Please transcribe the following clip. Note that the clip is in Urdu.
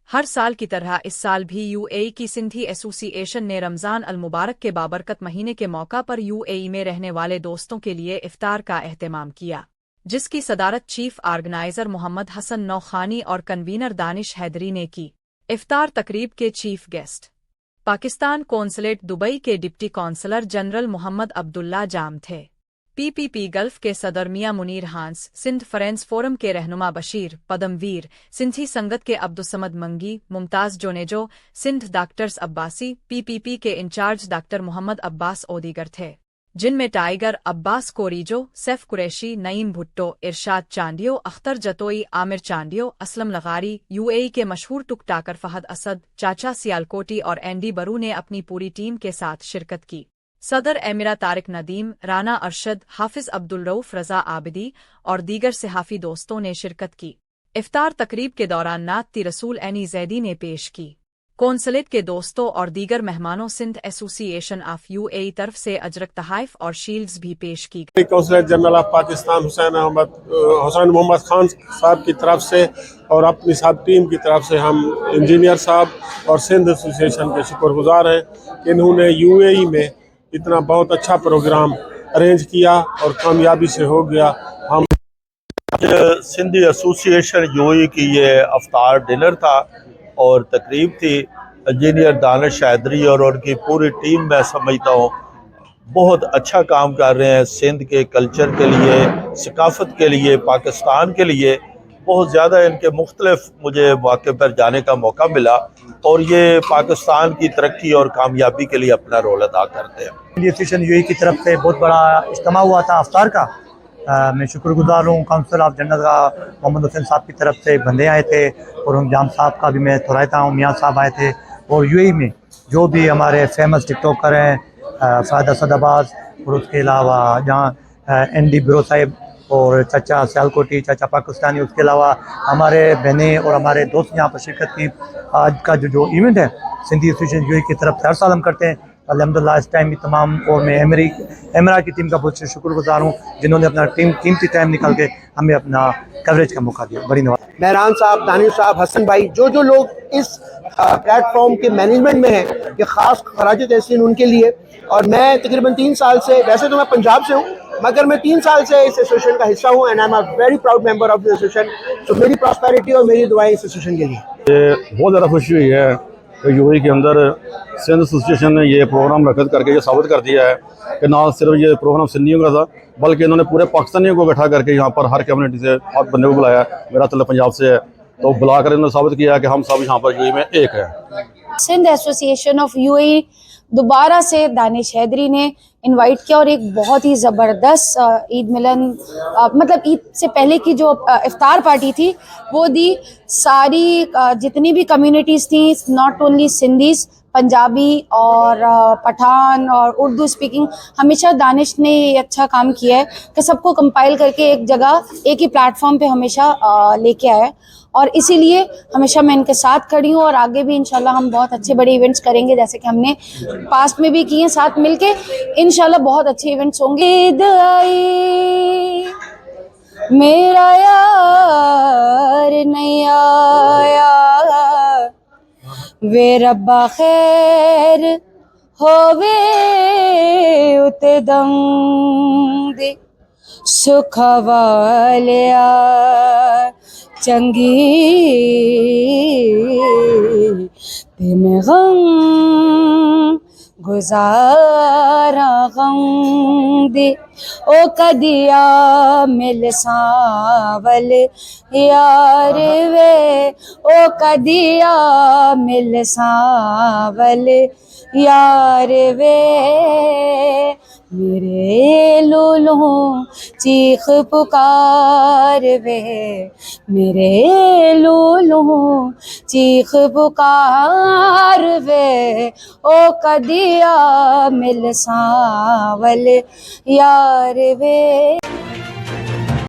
ہر سال کی طرح اس سال بھی یو اے ای کی سندھی ایسوسی ایشن نے رمضان المبارک کے بابرکت مہینے کے موقع پر یو اے ای میں رہنے والے دوستوں کے لیے افطار کا اہتمام کیا، جس کی صدارت چیف آرگنائزر محمد حسن نوخانی اور کنوینر دانش حیدری نے کی۔ افطار تقریب کے chief guest Pakistan consulate Dubai کے ڈپٹی قونصلر جنرل محمد عبداللہ جام تھے۔ پی گلف کے صدر میاں منیر ہانس، سندھ فرینڈز فورم کے رہنما بشیر پدم ویر، سندھی سنگت کے عبدالصمد منگی، ممتاز جونیجو، سندھ ڈاکٹرز عباسی، پی کے انچارج ڈاکٹر محمد عباس اور دیگر تھے، جن میں ٹائیگر عباس کوریجو، سیف قریشی، نعیم بھٹو، ارشاد چانڈیو، اختر جتوئی، عامر چانڈیو، اسلم لغاری، یو اے ای کے مشہور ٹک ٹاکر فہد اسد، چاچا سیالکوٹی اور اینڈی برو نے اپنی پوری ٹیم کے ساتھ شرکت کی۔ صدر ایمرا طارق ندیم، رانا ارشد، حافظ عبدالرؤف رضا عابدی اور دیگر صحافی دوستوں نے شرکت کی۔ افطار تقریب کے دوران نعت رسول عینی زیدی نے پیش کی۔ قونصلیٹ کے دوستوں اور دیگر مہمانوں سندھ ایسوسی ایشن آف یو اے ای طرف سے اجرک تحائف اور شیلڈز بھی پیش کی گئی۔ قونصلیٹ جنرل آف پاکستان حسین محمد خان صاحب کی طرف سے اور اپنی ساتھ ٹیم کی طرف سے ہم انجینئر صاحب اور سندھ ایسوسی ایشن کے شکر گزار ہیں کہ انہوں نے یو اے ای میں اتنا بہت اچھا پروگرام ارینج کیا اور کامیابی سے ہو گیا۔ ہم سندھی ایسوسی ایشن یو اے ای کی یہ افطار ڈنر تھا اور تقریب تھی۔ انجینئر دانش حیدری اور ان کی پوری ٹیم میں سمجھتا ہوں بہت اچھا کام کر رہے ہیں، سندھ کے کلچر کے لیے، ثقافت کے لیے، پاکستان کے لیے بہت زیادہ ان کے مختلف مجھے مواقع پر جانے کا موقع ملا اور یہ پاکستان کی ترقی اور کامیابی کے لیے اپنا رول ادا کرتے ہیں۔ سندھی ایسوسی ایشن یو اے ای کی طرف سے بہت بڑا اجتماع ہوا تھا افطار کا۔ میں شکر گزار ہوں کونسل آف جنرل کا محمد حسین صاحب کی طرف سے بندے آئے تھے اور ان جام صاحب کا بھی میں تھوڑاتا ہوں، میاں صاحب آئے تھے، اور یو اے ای میں جو بھی ہمارے فیمس ٹک ٹاکر ہیں فہد اسد عباس اور اس کے علاوہ جہاں اینڈی برو صاحب اور چاچا سیالکوٹی، چاچا پاکستانی، اس کے علاوہ ہمارے بہنیں اور ہمارے دوست یہاں پر شرکت کی۔ آج کا جو ایونٹ ہے سندھی ایسوسی ایشن یو اے ای کی طرف سے ہر سال ہم کرتے ہیں الحمدللہ۔ اس ٹائم بھی تمام، اور میں ایمرا کی ٹیم کا بہت شکر گزار ہوں جنہوں نے اپنا قیمتی ٹائم نکال کے ہمیں اپنا کوریج کا موقع دیا۔ بڑی نواز مہران صاحب، دانش صاحب، حسن بھائی، جو لوگ اس پلیٹ فارم کے مینجمنٹ میں ہیں، یہ خاص خراج تحسین ان کے لیے۔ اور میں تقریباً 3 سال سے، ویسے تو میں پنجاب سے ہوں مگر میں 3 سال سے اس ایسوسیشن کا حصہ ہوں، and I am a very proud member of this association. تو میری پراسپیرٹی اور میری دعائیں اس ایسوسیشن کے لیے۔ بہت زیادہ خوشی ہوئی ہے کہ یو اے ای کے اندر سندھ ایسوسی ایشن نے یہ پروگرام منعقد کر کے یہ ثابت کر دیا ہے کہ نہ صرف یہ پروگرام سندھیوں کا تھا بلکہ انہوں نے پورے پاکستانیوں کو اکٹھا کر کے یہاں پر ہر کمیونٹی سے ہر بندے کو بلایا۔ میرا تعلق پنجاب سے ہے تو بلا کر انہوں نے ثابت کیا کہ ہم سب یہاں پر یو اے ای میں ایک ہیں۔ سندھ ایسوسی ایشن آف یو اے ای دوبارہ سے دانش حیدری نے انوائٹ کیا اور ایک بہت ہی زبردست عید ملن، مطلب عید سے پہلے کی جو افطار پارٹی تھی وہ دی۔ ساری جتنی بھی کمیونٹیز تھیں، ناٹ اونلی سندھیز، پنجابی اور پٹھان اور اردو اسپیکنگ، ہمیشہ دانش نے یہ اچھا کام کیا ہے کہ سب کو کمپائل کر کے ایک جگہ ایک ہی پلیٹ فارم پہ ہمیشہ لے کے آیا ہے، اور اسی لیے ہمیشہ میں ان کے ساتھ کھڑی ہوں اور آگے بھی انشاءاللہ ہم بہت اچھے بڑے ایونٹس کریں گے جیسے کہ ہم نے پاسٹ میں بھی کیے ساتھ مل کے۔ انشاءاللہ بہت اچھے ایونٹس ہوں گے۔ عید آئی میرا یار نہیں آیا، وے ربا خیر ہووے اتے دم دے، سکھ والیا چنگی تے میں غم گزارا غم دے، او کدیا مل ساول یار وے، او کدیا مل ساول یار وے، میرے لولوں چیخ پکار وے، میرے لولوں چیخ پکار وے، او کدیا مل ساول یار وے۔